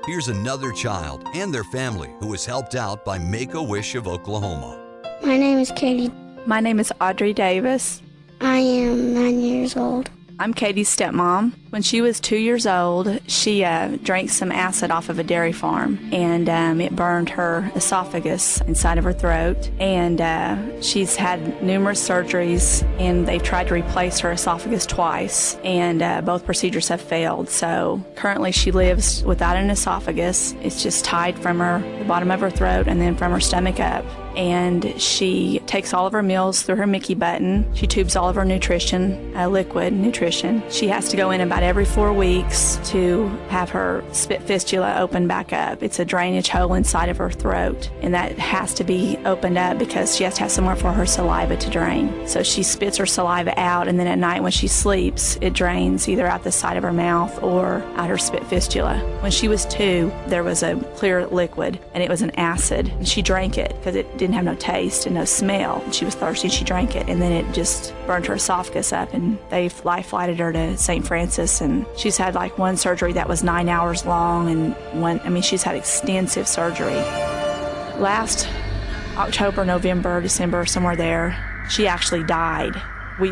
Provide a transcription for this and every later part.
Here's another child and their family who was helped out by Make-A-Wish of Oklahoma. My name is Katie. My name is Audrey Davis. I am 9 years old. I'm Katie's stepmom. When she was 2 years old, she drank some acid off of a dairy farm, and it burned her esophagus inside of her throat. And she's had numerous surgeries, and they've tried to replace her esophagus twice, and both procedures have failed. So currently she lives without an esophagus. It's just tied from the bottom of her throat and then from her stomach up. And she takes all of her meals through her Mickey button. She tubes all of her nutrition, liquid nutrition. She has to go in about every 4 weeks to have her spit fistula open back up. It's a drainage hole inside of her throat, and that has to be opened up because she has to have somewhere for her saliva to drain. So she spits her saliva out, and then at night when she sleeps, it drains either out the side of her mouth or out her spit fistula. When she was 2, there was a clear liquid, and it was an acid, and she drank it because it didn't have no taste and no smell. She was thirsty, she drank it, and then it just burned her esophagus up, and they life flighted her to St. Francis, and she's had like one surgery that was 9 hours long, and she's had extensive surgery. Last October, November, December, somewhere there, she actually died.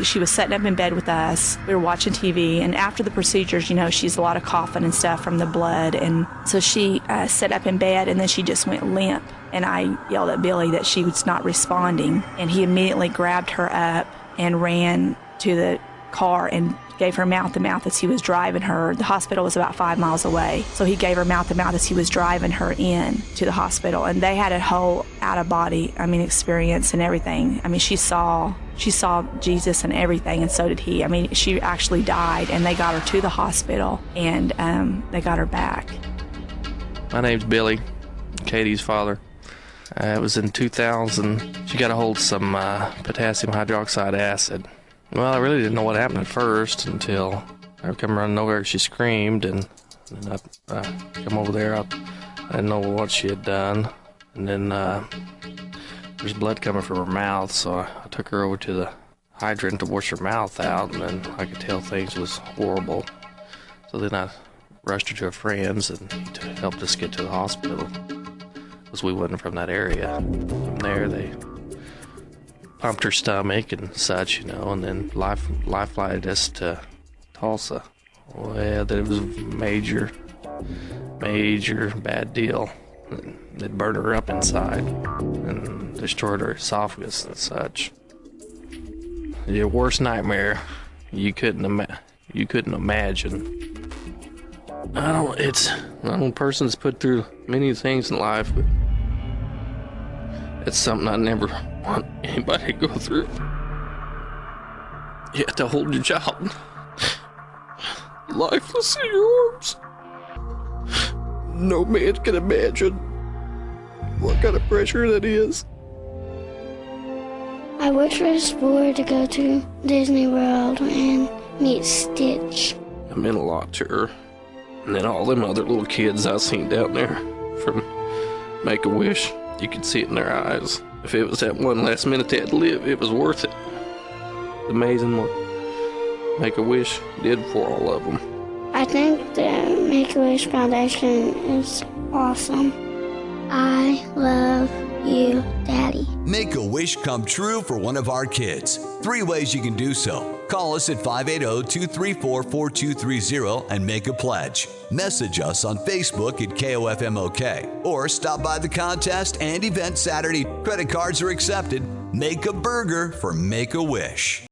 She was sitting up in bed with us. We were watching TV, and after the procedures, she's a lot of coughing and stuff from the blood, and so she sat up in bed, and then she just went limp, and I yelled at Billy that she was not responding, and he immediately grabbed her up and ran to the car and gave her mouth-to-mouth as he was driving her. The hospital was about 5 miles away, so he gave her mouth-to-mouth as he was driving her in to the hospital, and they had a whole out-of-body, experience and everything. She saw Jesus and everything, and so did he. She actually died, and they got her to the hospital, and they got her back. My name's Billy, Katie's father. It was in 2000. She got a hold of some potassium hydroxide acid. Well, I really didn't know what happened at first until I come running over. She screamed, and then I come over there. I didn't know what she had done, and then there's blood coming from her mouth, so I took her over to the hydrant to wash her mouth out, and then I could tell things was horrible. So then I rushed her to her friends, and he helped us get to the hospital, because we wasn't from that area. From there, they pumped her stomach and such, and then life flighted us to Tulsa. Well, that was a major bad deal. It burned her up inside and destroyed her esophagus and such. The worst nightmare you couldn't imagine. I know a person's put through many things in life, but it's something I never want anybody to go through. You have to hold your child lifeless in your arms. No man can imagine what kind of pressure that is. I wish for this boy to go to Disney World and meet Stitch. It meant a lot to her. And then all them other little kids I seen down there from Make-A-Wish, you could see it in their eyes. If it was that one last minute they had to live, it was worth it. It's amazing what Make-A-Wish did for all of them. I think the Make-A-Wish Foundation is awesome. I love you, Daddy. Make a wish come true for one of our kids. 3 ways you can do so. Call us at 580-234-4230 and make a pledge. Message us on Facebook at KOFMOK or stop by the contest and event Saturday. Credit cards are accepted. Make a burger for Make-A-Wish.